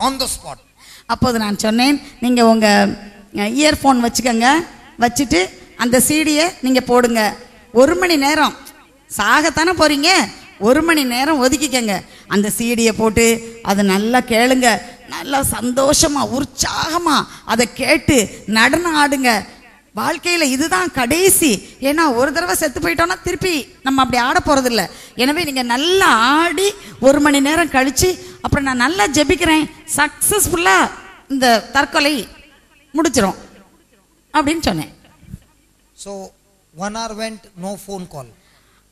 on the spot. அப்போது நான் சொன்னேன், நீங்க உங்க இயர்போன் வச்சுக்கங்க, வச்சுட்டு அந்த சீடியை நீங்க போடுங்க. 1 மணி நேரம் சாகத்தானே போறீங்க, 1 மணி நேரம் ஒதுக்கிக்கங்க. அந்த சீடியை போட்டு அதை நல்லா கேளுங்க, நல்லா சந்தோஷமா உற்சாகமா அதை கேட்டு நடனம் ஆடுங்க. வாழ்க்கையில இதுதான் கடைசி. ஏன்னா ஒரு தடவை செத்து போயிட்டோம்னா திருப்பி நம்ம அப்படி ஆட போறது இல்லை. எனவே நீங்க நல்லா ஆடி 1 மணி நேரம் கழிச்சு அப்புறம் நான் நல்லா ஜெபிக்கிறேன், சக்சஸ்ஃபுல்லா இந்த தற்கொலை முடிச்சிரும் அப்படின்னு சொன்னேன். So 1 hour went, no phone call.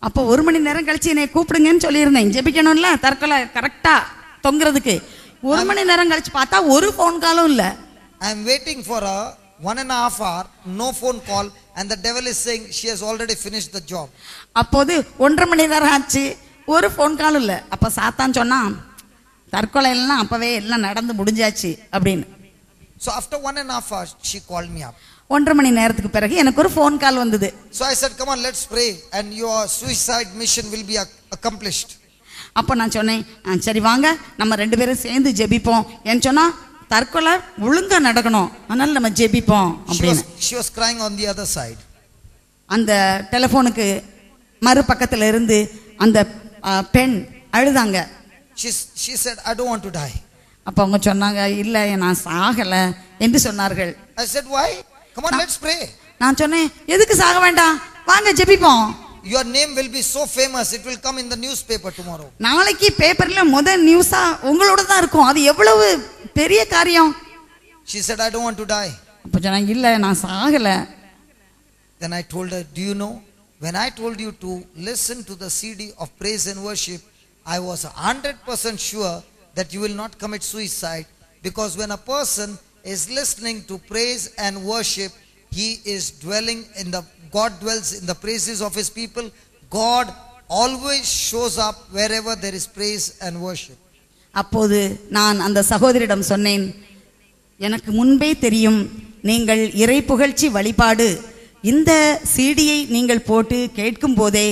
அப்போ 1 மணி நேரம் கழிச்சு என்னை கூப்பிடுங்கன்னு சொல்லியிருந்தேன், ஜெபிக்கணும்ல தற்கொலை கரெக்டா தொங்குறதுக்கு. 1 மணி நேரம் கழிச்சு பார்த்தா ஒரு ஃபோன் காலும் இல்லை. I am waiting for a 1.5 hour, no phone call, and the devil is saying she has already finished the job. அப்போது 1.5 மணி நேரம் ஆச்சு, ஒரு ஃபோன் காலும் இல்லை. அப்போ சாத்தான் சொன்னான், தற்கொலை எல்லாம் அப்பவே எல்லாம் நடந்து முடிஞ்சாச்சு அப்படின்னு. So after 1.5 hours, she called me up. 1.5 மணி நேரத்துக்கு பிறகு எனக்கு ஒரு ஃபோன் கால் வந்தது. So I said, come on, let's pray and your suicide mission will be accomplished. அப்போ நான் சொன்னேன், சரி வாங்க நம்ம 2 பேரும் சேர்ந்து ஜெபிப்போம். ஏன்னு சொன்னா தற்கொலை ஒழுங்கா நடக்கணும், அதனால நம்ம ஜெபிப்போம் அப்படின்னு. She was crying on the other side. அந்த டெலிஃபோனுக்கு மறுபக்கத்துல இருந்து அந்த பெண் அழுதாங்க. She said, I don't want to die. அப்ப அவங்க சொன்னாங்க, இல்ல நான் சாகல என்று சொன்னார்கள். I said, why? Come on, let's pray. நான் சொன்னேன், எதுக்கு சாக வேண்டாம், வாங்க ஜெபிப்போம். Your name will be so famous, it will come in the newspaper tomorrow. நாளைக்கு பேப்பர்ல முதல் நியூஸா உங்களோட தான் இருக்கும், அது எவ்வளவு பெரிய காரியம். She said, I don't want to die. அப்ப சொன்னாங்க, இல்ல நான் சாகல. Then I told her, do you know, when I told you to listen to the CD of praise and worship, I was 100% sure that you will not commit suicide, because when a person is listening to praise and worship, he is dwelling in the, God dwells in the praises of his people. God always shows up wherever there is praise and worship. அப்போது நான் அந்த சகோதரியிடம் சொன்னேன், எனக்கு முன்பே தெரியும் நீங்கள் இறை புகழ்ச்சி வழிபாடு இந்த சீடியை நீங்கள் போட்டு கேட்கும் போதே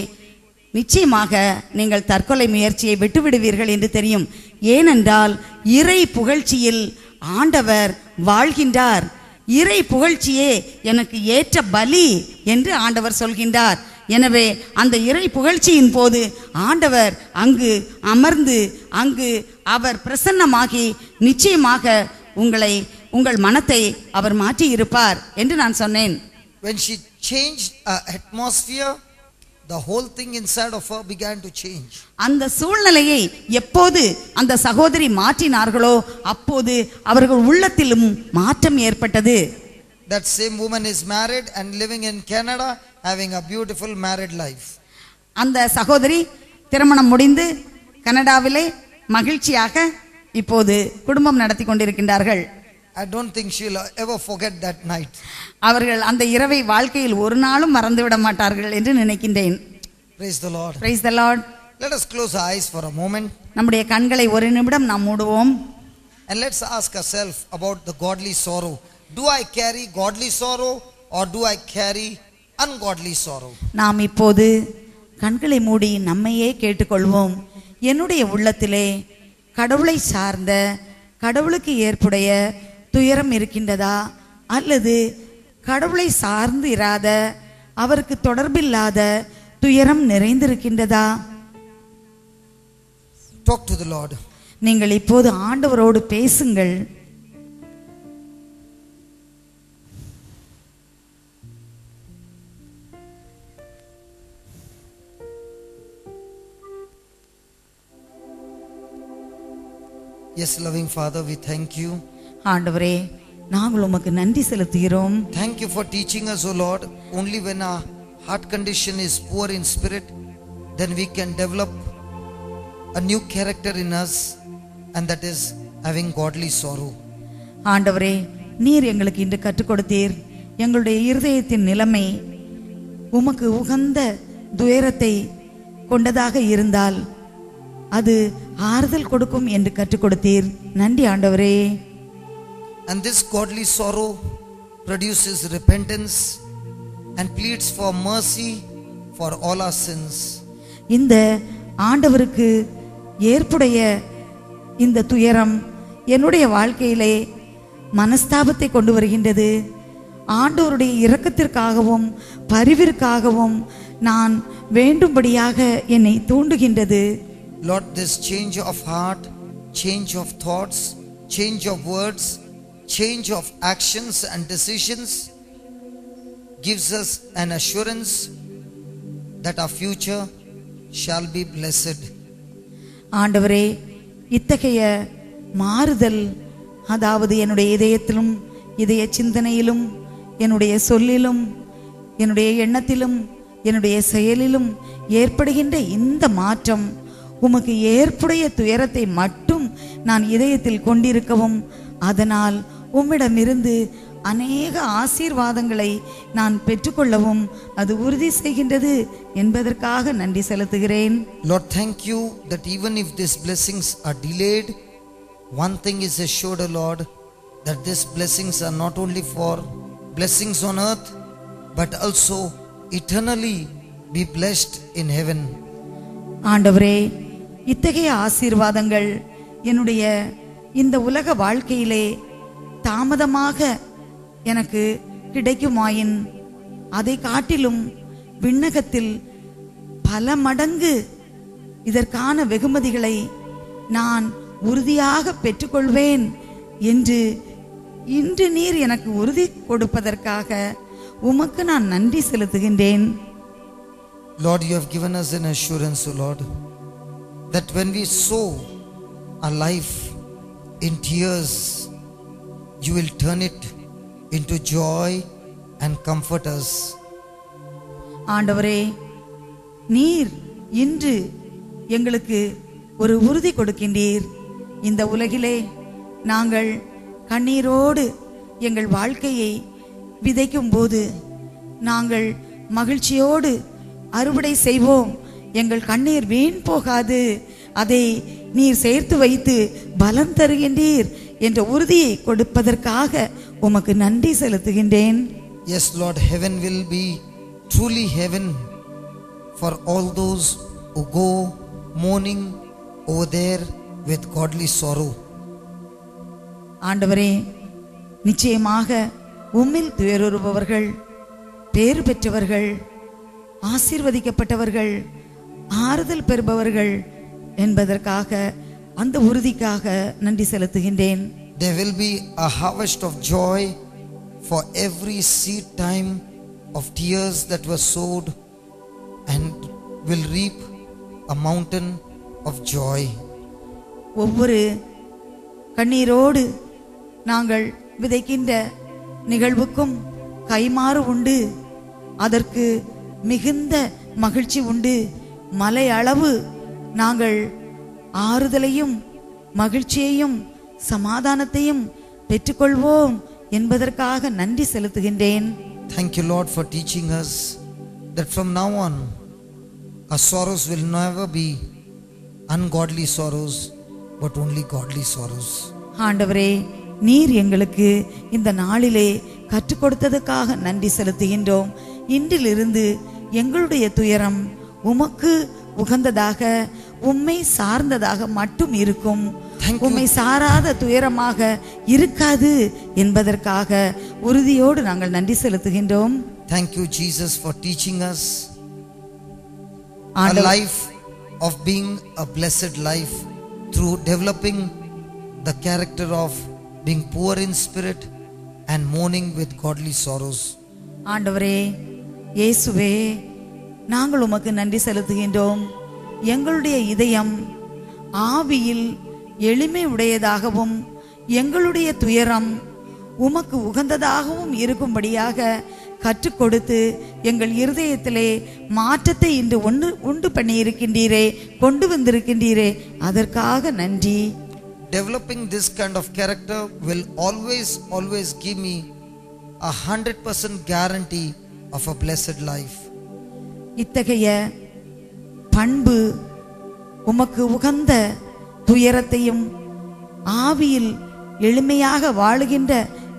நிச்சயமாக நீங்கள் தற்கொலை முயற்சியை விட்டுவிடுவீர்கள் என்று தெரியும். ஏனென்றால் இறை புகழ்ச்சியில் ஆண்டவர் வாழ்கின்றார், இறை புகழ்ச்சியே எனக்கு ஏற்ற பலி என்று ஆண்டவர் சொல்கின்றார். எனவே அந்த இறை புகழ்ச்சியின் போது ஆண்டவர் அங்கு அமர்ந்து அங்கு அவர் பிரசன்னமாகி நிச்சயமாக உங்கள் மனத்தை அவர் மாற்றி இருப்பார் என்று நான் சொன்னேன். When she changed atmosphere, the whole thing inside of her began to change. அந்த சூழ்நிலையை எப்போது அந்த சகோதரி மாற்றினார்களோ அப்போது அவர்கள் உள்ளத்திலும் மாற்றம் ஏற்பட்டது. That same woman is married and living in Canada, having a beautiful married life. அந்த சகோதரி திருமணம் முடிந்து கனடாவிலே மகிழ்ச்சியாக இப்போது குடும்பம் நடத்தி கொண்டிருக்கின்றார்கள். I don't think she will ever forget that night. அவர்கள் அந்த இரவை வாழ்க்கையில் ஒரு நாளும் மறந்துவிட மாட்டார்கள் என்று நினைக்கின்றேன். Praise the Lord. Praise the Lord. Let us close our eyes for a moment. நம்முடைய கண்களை ஒரு நிமிடம் நாம் மூடுவோம். And let's ask ourselves about the godly sorrow. Do I carry godly sorrow or do I carry ungodly sorrow? நாம் இப்போது கண்களை மூடி நம்மையே கேட்டுக்கொள்வோம். என்னுடைய உள்ளத்திலே கடவுளை சார்ந்த கடவுளுக்கு ஏற்புடைய துயரம் இருக்கின்றதா, அல்லது கடவுளை சார்ந்து இராத அவருக்கு தொடர்பில்லாத துயரம் நிறைந்திருக்கின்றதா? Talk to the Lord. நீங்கள் இப்போது ஆண்டவரோடு பேசுங்கள். Yes, loving Father, we thank you. ஆண்டவரே, நாங்கள் உமக்கு நன்றி செலுத்துகிறோம். Thank you for teaching us, O Lord. Only when our heart condition is poor in spirit, then we can develop a new character in us, and that is having godly sorrow. ஆண்டவரே, நீர் எங்களுக்கு இன்று கற்றுக் கொடுத்தீர். எங்களுடைய இருதயத்தின் நிலைமை உமக்கு உகந்த துயரத்தை கொண்டதாக இருந்தால் அது ஆறுதல் கொடுக்கும் என்று கற்றுக் கொடுத்தீர். நன்றி ஆண்டவரே. And this godly sorrow produces repentance and pleads for mercy for all our sins. இந்த ஆண்டவருக்கு ஏற்புடைய இந்த துயரம் என்னுடைய வாழ்க்கையிலே மனஸ்தாபத்தை கொண்டு வருகின்றது. ஆண்டவருடைய இரக்கத்திற்காகவும் பரிவிற்காகவும் நான் வேண்டும்படியாக என்னை தூண்டுகின்றது. Lord, this change of heart, change of thoughts, change of words, change of actions and decisions gives us an assurance that our future shall be blessed. ஆண்டவரே, இத்தகைய மாறுதல், அதாவது என்னுடைய இதயத்திலும் இதய சிந்தனையிலும் என்னுடைய சொல்லிலும் என்னுடைய எண்ணத்திலும் என்னுடைய செயலிலும் ஏற்படுகின்ற இந்த மாற்றம் உமக்கு ஏற்புடைய துயரத்தை மட்டும் நான் இதயத்தில் கொண்டிருக்கவும், அதனால் உம்மிடமிருந்து அநேக ஆசீர்வாதங்களை நான் பெற்றுக்கொள்ளவும் அது உறுதி செய்கின்றது என்பதற்காக நன்றி செலுத்துகிறேன். Lord, thank you that even if these blessings are delayed, one thing is assured, Lord, that these blessings are not only for blessings on earth, but also eternally be blessed in heaven. ஆண்டவரே, இத்தகைய ஆசீர்வாதங்கள் என்னுடைய இந்த உலக வாழ்க்கையிலே தாமதமாக எனக்கு கிடைக்குமாயின் அதை காட்டிலும் விண்ணகத்தில் பல மடங்கு இதற்கான வெகுமதிகளை நான் உறுதியாக பெற்றுக்கொள்வேன் என்று இன்று நீர் எனக்கு உறுதி கொடுப்பதற்காக உமக்கு நான் நன்றி செலுத்துகின்றேன். Lord, you have given us an assurance, O Lord, that when we sow our life in tears, you will turn it into joy and comfort us. ஆண்டவரே, நீர் இன்று எங்களுக்கு ஒரு உறுதி கொடுக்கின்றீர். இந்த உலகிலே நாங்கள் கண்ணீரோடு எங்கள் வாழ்க்கையை விதைக்கும் போது நாங்கள் மகிழ்ச்சியோடு அறுவடை செய்வோம். எங்கள் கண்ணீர் வீண் போகாது, அதை நீர் சேர்த்து வைத்து பலம் தருகின்றீர் என்ற உறுதியை கொடுப்பதற்காக உமக்கு நன்றி செலுத்துகின்றேன். Yes, Lord, heaven will be truly heaven for all those who go mourning over there with godly sorrow. ஆண்டவரே, நிச்சயமாக உம்மில் துயருறுபவர்கள் பேறு பெற்றவர்கள், ஆசீர்வதிக்கப்பட்டவர்கள், ஆறுதல் பெறுபவர்கள் என்பதற்காக அந்த உறுதிக்காக நன்றி செலுத்துகின்றேன். There will be a harvest of joy for every seed time of tears that were sowed, and will reap a mountain of joy. ஒவ்வொரு கண்ணீரோடு நாங்கள் விதைக்கின்ற நிகழ்வுக்கும் கைமாறு உண்டு, அதற்கு மிகுந்த மகிழ்ச்சி உண்டு. மலை அளவு நாங்கள் ஆறுதலையும் மகிழ்ச்சியையும் சமாதானத்தையும் பெற்றுக்கொள்வோம் என்பதற்காக நன்றி செலுத்துகின்றேன். Thank you, Lord, for teaching us that from now on our sorrows will never be ungodly sorrows, but only godly sorrows. ஆண்டவரே, நீர் எங்களுக்கு இந்த நாளிலே கற்றுக் கொடுத்ததுக்காக நன்றி செலுத்துகின்றோம். இன்றிலிருந்து எங்களுடைய துயரம் உமக்கு உகந்ததாக, உம்மை சார்ந்ததாக மட்டும் இருக்கும், உம்மை சாராத துயரமாக இருக்காது என்பதற்காக உறுதியோடு நாங்கள் நன்றி செலுத்துகின்றோம். Thank you, Jesus, for teaching us a life of being a blessed life through developing the character of being poor in spirit and mourning with godly sorrows. ஆண்டவரே, இயேசுவே, நாங்கள் உமக்கு நன்றி செலுத்துகின்றோம். எங்களுடைய இதயம் ஆவியில் எளிமை உடையதாகவும் எங்களுடைய துயரம் உமக்கு உகந்ததாகவும் இருக்கும்படியாக கற்றுக் கொடுத்து எங்கள் இருதயத்திலே மாற்றத்தை இன்று உண்டு பண்ணி இருக்கின்றீரே, கொண்டு வந்திருக்கின்றீரே, அதற்காக நன்றி. Developing this kind of character will always give me 100% guarantee of a blessed life. இத்தகைய பண்பு உமக்கு உகந்த துயரத்தையும் ஆவியில் எளிமையாக வாழுகின்ற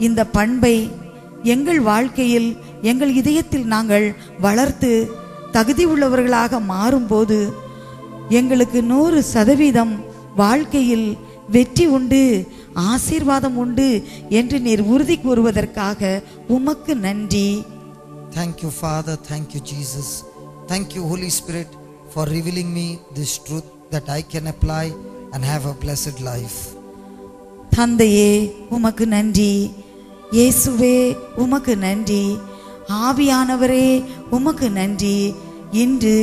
இந்த பண்பை எங்கள் வாழ்க்கையில் எங்கள் இதயத்தில் நாங்கள் வளர்த்து தகுதி உள்ளவர்களாக மாறும்போது எங்களுக்கு 100% வாழ்க்கையில் வெற்றி உண்டு, ஆசீர்வாதம் உண்டு என்று நீர் உறுதி கூறுவதற்காக உமக்கு நன்றி. Thank you, Father. Thank you, Jesus. Thank you, Holy Spirit, for revealing me this truth that I can apply and have a blessed life. தந்தையே உமக்கு நன்றி, இயேசுவே உமக்கு நன்றி, ஆவியானவரே உமக்கு நன்றி. இன்று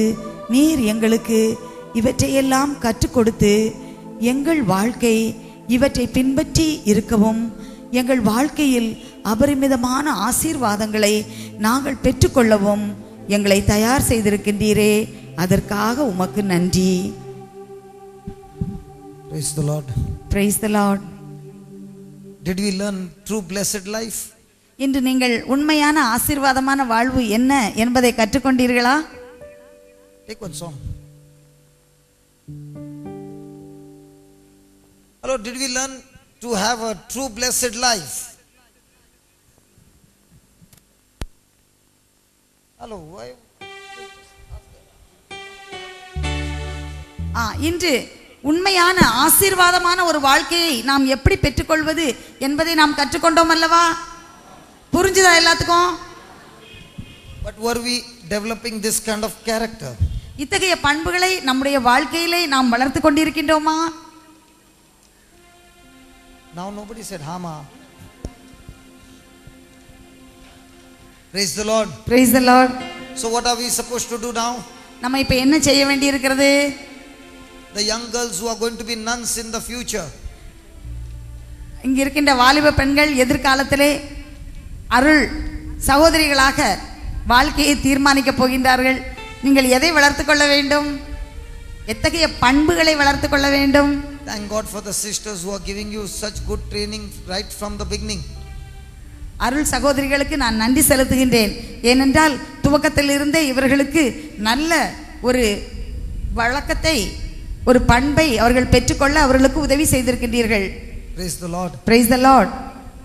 நீர் எங்களுக்கு இவற்றையெல்லாம் கற்றுக் கொடுத்து எங்கள் வாழ்க்கை இவற்றை பின்பற்றி இருக்கவும் எங்கள் வாழ்க்கையில் அபரிமிதமான ஆசீர்வாதங்களை நாங்கள் பெற்றுக்கொள்ளவும் எங்களை தயார் செய்திருக்கின்றீரே, அதற்காக உமக்கு நன்றி. Praise the Lord. Praise the Lord. Did we learn true blessed life? இன்று நீங்கள் உண்மையான ஆசீர்வாதமான வாழ்வு என்ன என்பதை கற்றுக்கொண்டீர்களா? Take one song. Hello, did we learn to have a true blessed life? Hello, why? இன்று உண்மையான ஆசீர்வாதமான ஒரு வாழ்க்கையை நாம் எப்படி பெற்றுக்கொள்வது என்பதை நாம் கற்றுக்கொண்டோம் அல்லவா? புரிஞ்சுதா எல்லாத்துக்கும்? But were we developing this kind of character? இத்தகைய பண்புகளை நம்முடைய வாழ்க்கையிலே நாம் வளர்த்து கொண்டிருக்கின்றோமா? Now nobody said Hama. Praise the Lord. Praise the Lord. So what are we supposed to do now? நம்ம இப்ப என்ன செய்ய வேண்டி இருக்கிறது? The young girls who are going to be nuns in the future. இங்க இருக்கின்ற வாலிப பெண்கள் எதிர்காலத்திலே அருள் சகோதரிகளாக வாழ்க்கையை தீர்மானிக்க போகின்றார்கள். நீங்கள் எதை வளர்த்து கொள்ள வேண்டும்? எத்தகைய பண்புகளை வளர்த்து கொள்ள வேண்டும்? Thank God for the sisters who are giving you such good training right from the beginning. அருள் சகோதரிகளுக்கு நான் நன்றி செலுத்துகின்றேன். ஏனென்றால் துவக்கத்தில் இருந்தே இவர்களுக்கு நல்ல ஒரு வழக்கத்தை ஒரு பண்பை அவர்கள் பெற்றுக்கொள்ள அவர்களுக்கு உதவி செய்திருக்கின்றீர்கள். Praise the Lord. Praise the Lord.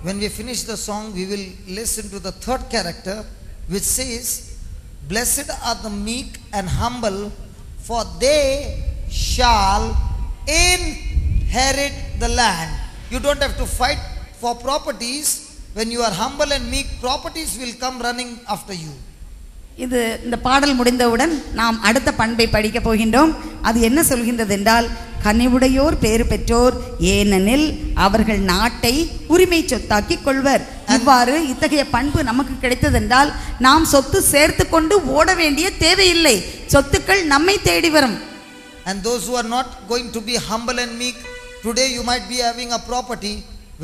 When we finish the song, we will listen to the third character, which says, "Blessed are the meek and humble, for they shall inherit the land." You don't have to fight for properties. When you are humble and meek, properties will come running after you. இந்த பாடல் முடிந்தவுடன் நாம் அடுத்த பண்பை படிக்க போகின்றோம். அது என்ன சொல்கின்றது என்றால், கனிவுடையோர் பேறு பெற்றோர், ஏனெனில் அவர்கள் நாட்டை உரிமை சொத்தாக்கி கொள்வர். இவ்வாறு இத்தகைய பண்பு நமக்கு கிடைத்ததென்றால் நாம் சொத்து சேர்த்து கொண்டு ஓட வேண்டிய தேவையில்லை. சொத்துக்கள் நம்மை தேடி வரும். And those who are not going to be humble and meek, today you might be having a property,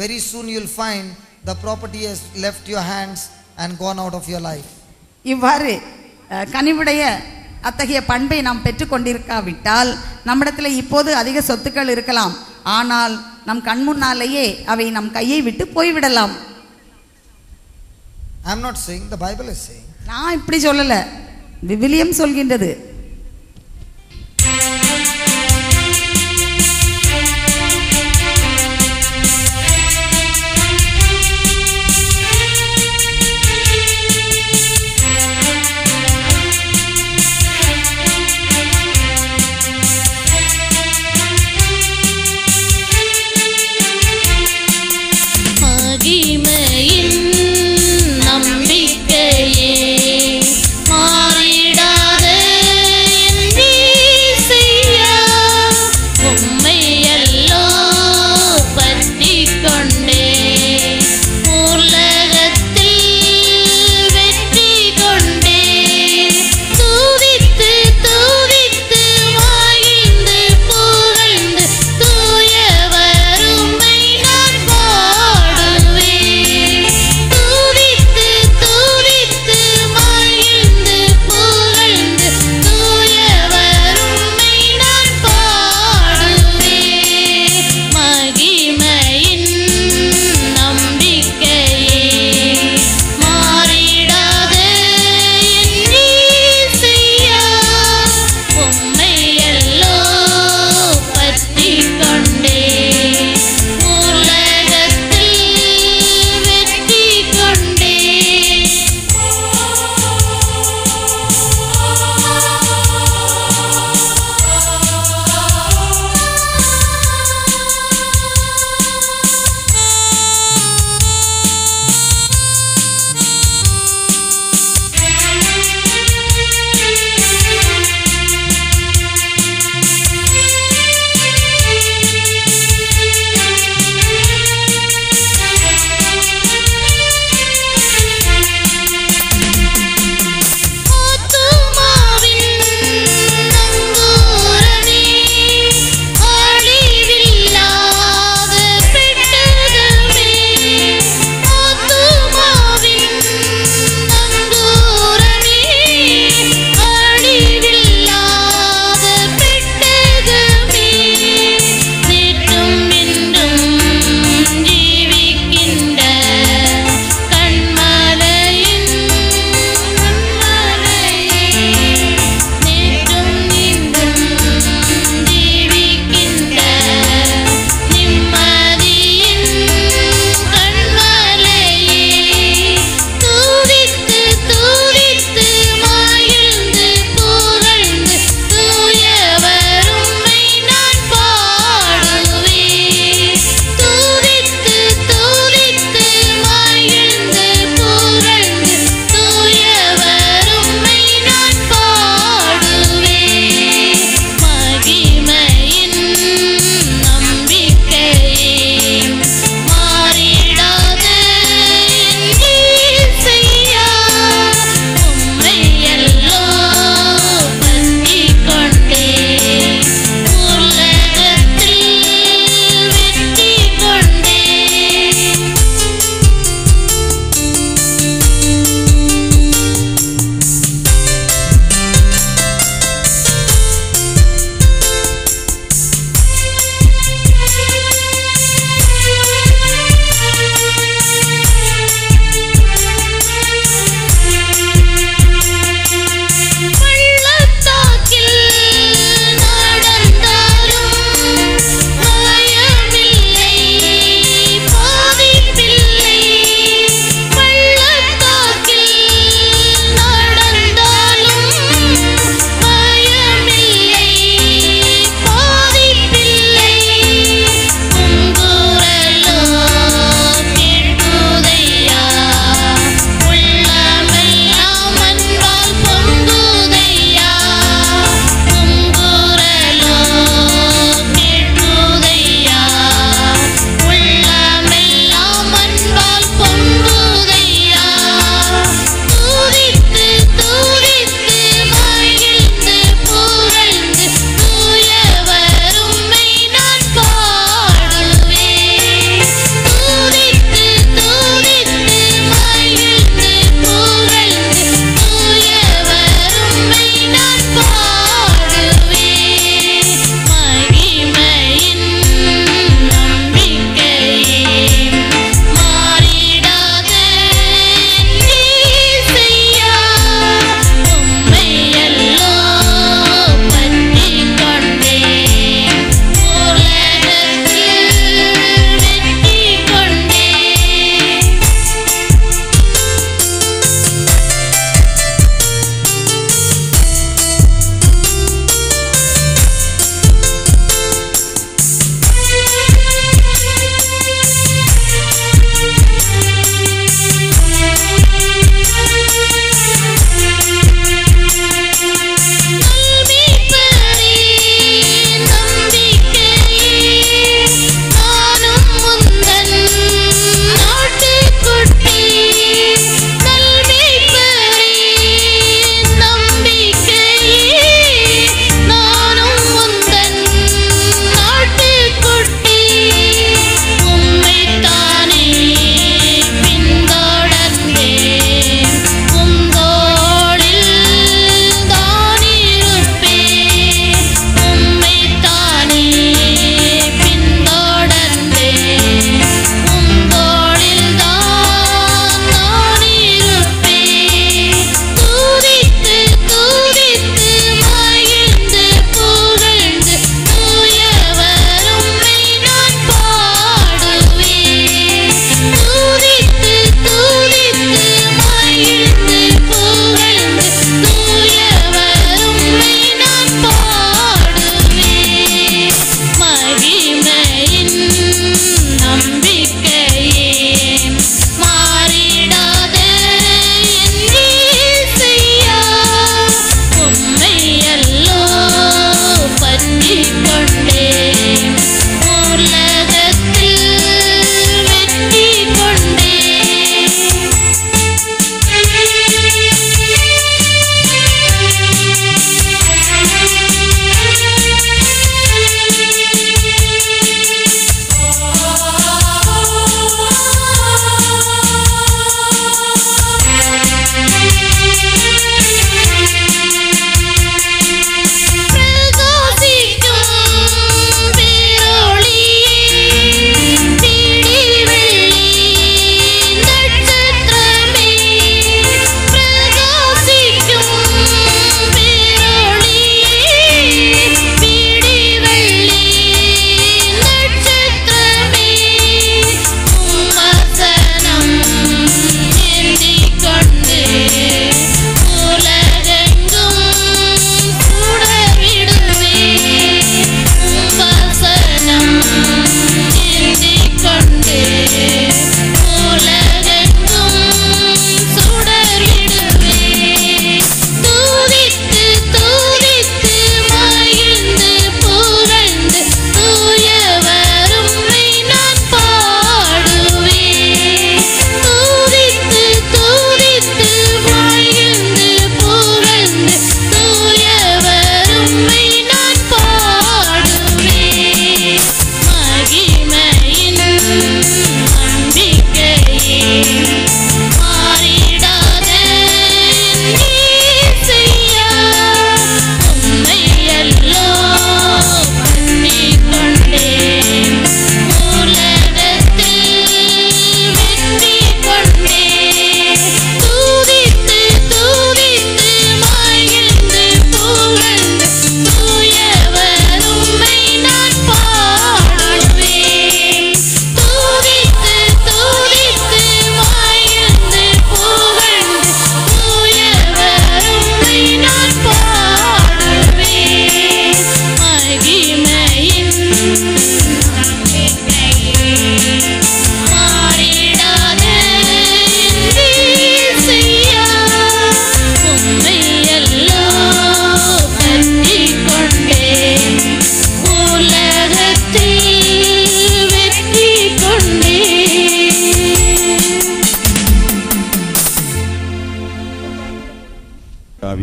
very soon you will find the property has left your hands and gone out of your life. இவ்வாறு கனிவுடைய அத்தகைய பண்பை நாம் பெற்றுக்கொண்டிருக்காவிட்டால் நம்மிடத்தில் இப்போது அதிக சொத்துக்கள் இருக்கலாம், ஆனால் நம் கண் முன்னாலேயே அவை நம் கையை விட்டு போய்விடலாம். I am not saying, the Bible is saying. நான் இப்படி சொல்லல, விவிலியம் சொல்கின்றது. நம்பிக்கையே மாறிடாத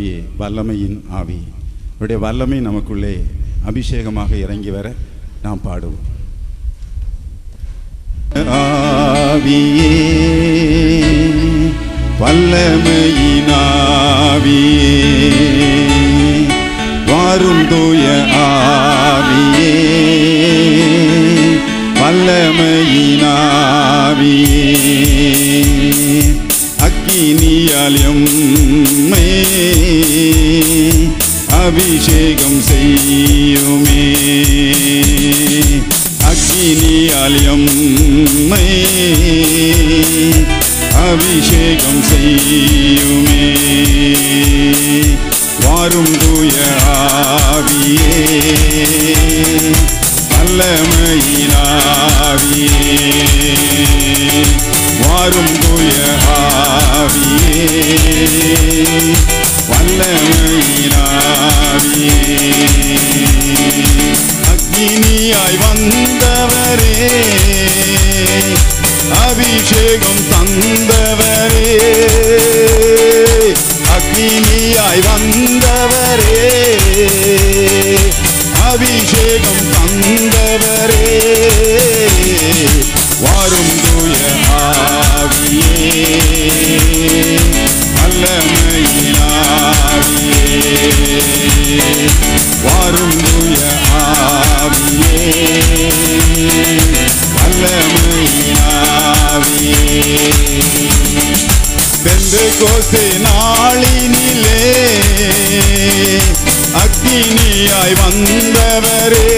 ஆவியே, வல்லமையின் ஆவியே, உடைய வல்லமை நமக்குள்ளே அபிஷேகமாக இறங்கி வர நாம் பாடுவோம். ஆவியே, வல்லமையின் ஆவியே, வாரும் தூய ஆவியே, வல்லமையின் ஆவியே, அக்கினியால் எம்மை அபிஷேகம் செய்யுமே, அக்கினியால் எம்மை அபிஷேகம் செய்யுமே, வாரும் தூய ஆவியே, வல்லமையின் ஆவியே, வாரும் தூய ஆவியே, வல்லமையின் ஆவியே, அக்கினியாய் வந்தவரே, அபிஷேகம் தந்தவரே, அக்கினியாய் வந்தவரே, அபிஷேகம் தந்தவரே, வாரும் தூய ஆவியே, வல்லமையின் ஆவியே, வாரும் தூய ஆவியே, வல்லமையின் ஆவியே, பெந்தெகோஸ்தே நாளினிலே அக்கினியாய் வந்தவரே,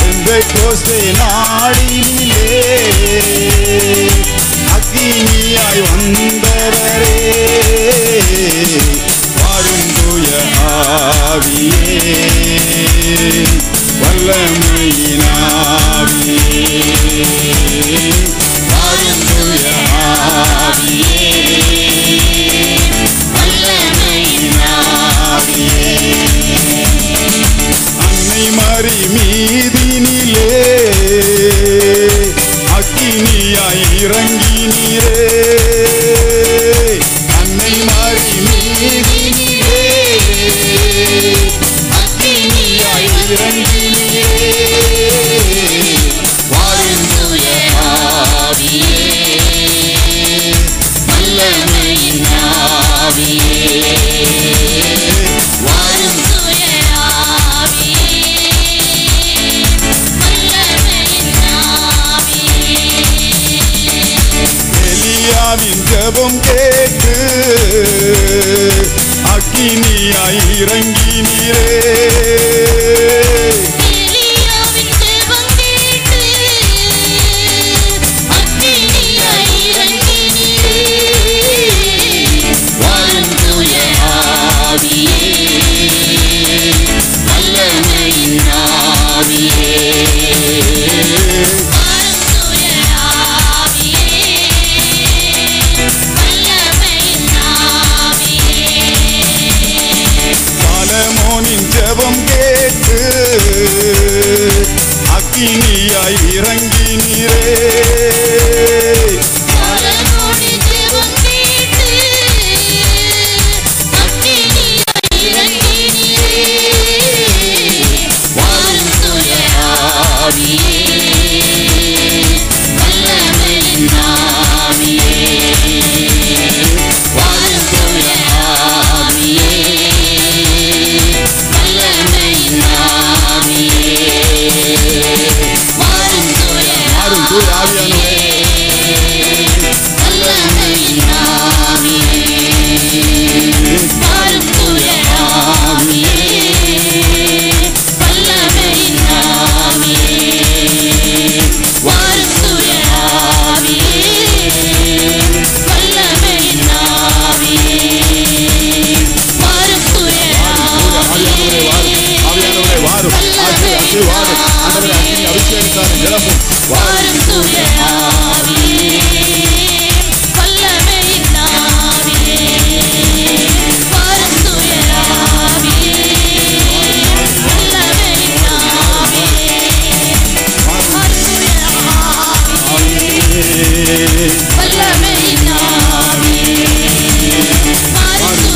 பெந்தெகோஸ்தே நாளினிலே அக்கினியாய் வந்தவரே, வாரும் தூய ஆவியே, வல்லமையின் ஆவியே, வாரும் தூய ஆவியே, வல்லமையின் ஆவியே, அன்னை மரி மீதினிலே அக்கினியாய் இறங்கினீரே, அன்னை மரி மீதினிலே அக்கினியாய் இறங்கினீரே, வாரும் தூய ஆவியே, வல்லமையின் ஆவியே, வாரும் தூய ஆவியே, வல்லமையின் ஆவியே, எலியாவின் ஜெபம் கேட்டு அக்கினியாய் இறங்கினீரே, எலியாவின் ஜெபம் கேட்டு அக்கினியாய் இறங்கினீரே, வாரும் தூய ஆவியே, வல்லமையின் ஆவியே, வாரும் தூய ஆவியே, வல்லமையின் ஆவியே, சாலமோனின் ஜெபம் கேட்டு அக்கினியாய் இறங்கினீரே, சாலமோனின் ஜெபம் கேட்டு அக்கினியாய் இறங்கினீரே, வாரும் தூய ஆவியே, வல்லமையின் ஆவியே, வாரும் தூய ஆவியே, வல்லமையின் ஆவியே, வாரும் தூய ஆவியானவரே, வல்லமையின் ஆவியே, வாரும் தூய ஆவியே, வல்லமையின் ஆவியே, வாரும் தூய ஆவியே, வல்லமையின் ஆவியே, வாரும் தூய ஆவியானவரே, ஆவியானவரே வாரும், ஆசி வாரும், ஆண்டவரே அக்கினி அபிஷேகத்தால் நிரப்பும், வாரும் தூய ஆவியே, வல்லமையின் ஆவியே, வாரும் தூய ஆவியே, வல்லமையின் ஆவியே, வாரும் தூய ஆவியே, வல்லமையின் ஆவியே, வாரும்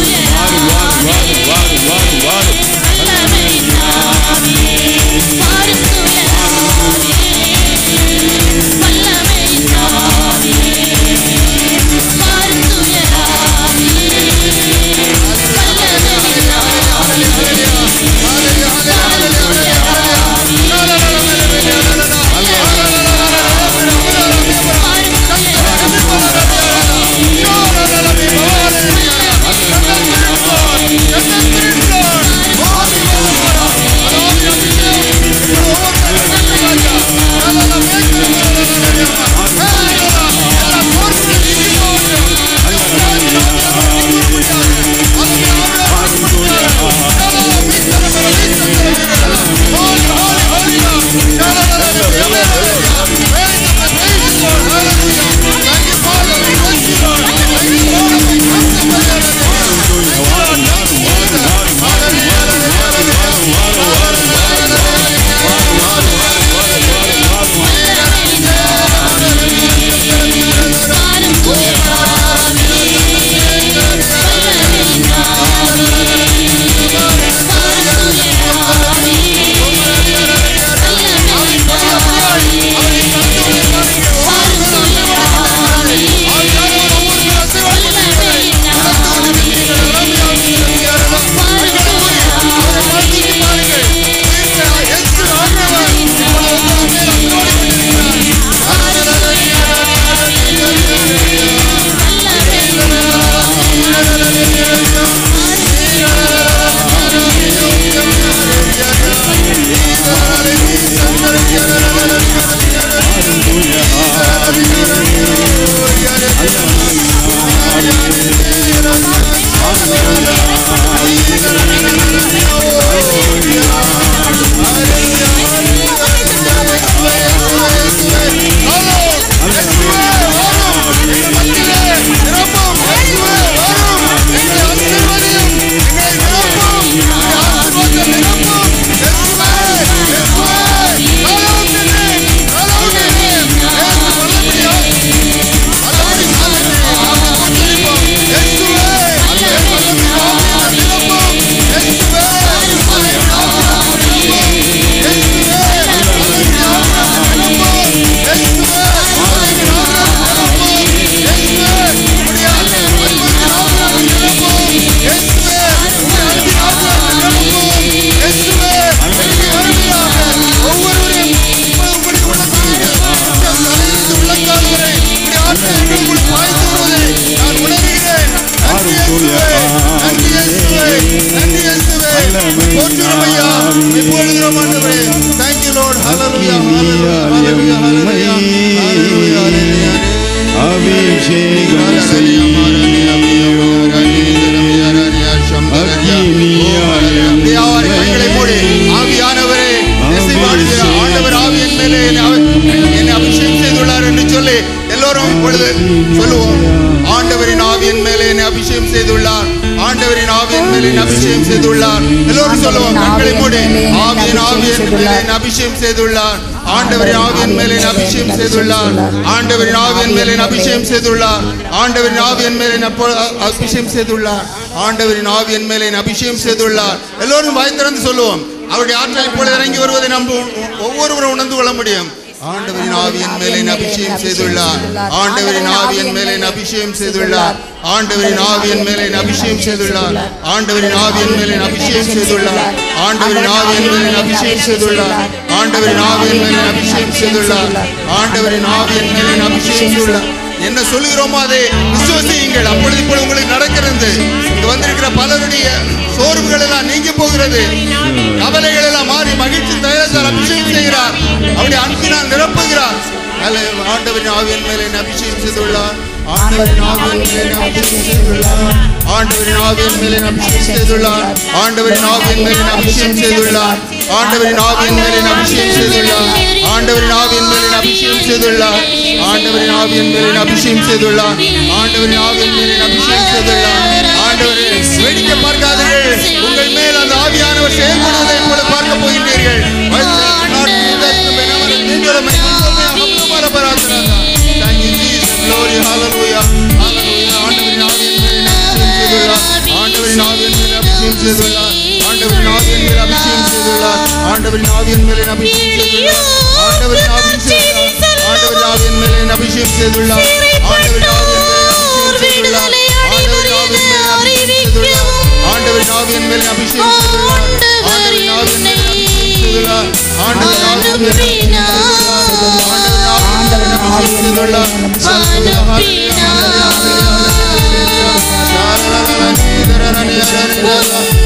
எல்லோரும் இப்பொழுது சொல்லுவோம். ஆண்டவரின் ஆவியின் மேலே என்னை அபிஷேகம் செய்துள்ளார். ஆண்டவரின் ஆவியின் மேலே அபிஷேகம் செய்துள்ளார். எல்லோரும் சொல்லுவோம். கண்களை மூடி. ஆவியின் மேலே அபிஷேகம் செய்துள்ளார். ஆண்டவரின் ஆவியின் மேலே அபிஷேகம் செய்துள்ளார். ஆண்டவரின் ஆவியின் மேலே அபிஷேகம் செய்துள்ளார். ஆண்டவரின் ஆவியின் மேலே அபிஷேகம் செய்துள்ளார். ஆண்டவரின் ஆவியின் மேலே அபிஷேகம் செய்துள்ளார். எல்லோரும் வாய் திறந்து சொல்லுவோம். அவருடைய ஆற்றல் இப்பொழுது இறங்கி வருவதை நம்ம ஒவ்வொருவரும் உணர்ந்து கொள்ள முடியும். ஆண்டவரின் ஆவியின் மேலே அபிஷேகம் செய்துள்ளார். ஆண்டவரின் ஆவியின் மேலே அபிஷேகம் செய்துள்ளார். ஆண்டவரின் ஆவியின் மேலே அபிஷேகம் செய்துள்ளார். ஆண்டவரின் ஆவியின் மேலே அபிஷேகம் செய்துள்ளார். ஆண்டவரின் ஆவியின் மேலே அபிஷேகம் செய்துள்ளார். ஆண்டவரின் ஆவியின் மேலே அபிஷேகம் செய்துள்ளார். ஆண்டவரின் ஆவியின் மேலே அபிஷேகம் செய்துள்ளார். என்ன சொல்லுகிறோமோ அதை விசுவாசியுங்கள். அப்பொழுது இப்பொழுது உங்களுக்கு நடக்கிறது. இங்கு வந்திருக்கிற பலருடைய சோர்வுகள் எல்லாம் நீங்கி போகிறது. கவலைகள் எல்லாம் மாறி மகிழ்ச்சி தைரியத்தால் அபிஷேகம் செய்கிறார். அவருடைய அன்பினால் நிரப்புகிறார். ஆண்டவரின் ஆவியின் மேலே அபிஷேகம் செய்துள்ளார். ஆண்டவரின் ஆவியின் மேலே அபிஷேகம் செய்துள்ளார். ஆண்டவரின் ஆவியின் மேலே அபிஷேகம் செய்துள்ளார். ஆண்டவரின் ஆவியின் மேலே அபிஷேகம் செய்துள்ளார். ஆண்டவரின் ஆவியின் மேலே அபிஷேகம் செய்துள்ளார். ஆண்டவரின் ஆவியின் மேலே அபிஷேகம் செய்துள்ளார். ஆண்டவரின் ஆவியின் மேலே அபிஷேகம் செய்துள்ளார். ஆண்டவரின் ஆவியின் மேலே அபிஷேகம் செய்துள்ளார். ஆண்டவரே, வேடிக்கை பார்க்காதீர்கள். உங்கள் மேல் அந்த ஆவியானவர் செயல்படுவதை போல பார்க்க போகின்றீர்கள். Glory, hallelujah, hallelujah. ஆண்டவரின் ஆவியின் மேலே அபிஷேகம் செய்துள்ளார். ஆண்டவரின் ஆவியின் மேலே அபிஷேகம் செய்துள்ளார். ஆண்டவரின் ஆவியின் மேலே அபிஷேகம் செய்துள்ளார். ஆண்டவரின் ஆவியின் மேலே அபிஷேகம் செய்துள்ளார். ஆண்டவரின் ஆவியின் செய்துள்ளார். ஆண்டவரின் ஆவியின் மேலே அபிஷேகம் செய்துள்ளார். ஆண்டவரின் ஆவியின் மேலே அபிஷேகம் செய்துள்ளார். ஆண்டவரின் ஆவியின் மேலே அபிஷேகம் செய்துள்ளார். ஆண்டவரின் ஆவியின் மேலே அபிஷேகம் செய்துள்ளார். ஆண்டவரின் ஆவியின் மேலே அபிஷேகம் செய்துள்ளார். ஆண்டவரின் ஆவியின் மேலே அபிஷேகம் செய்துள்ளார்.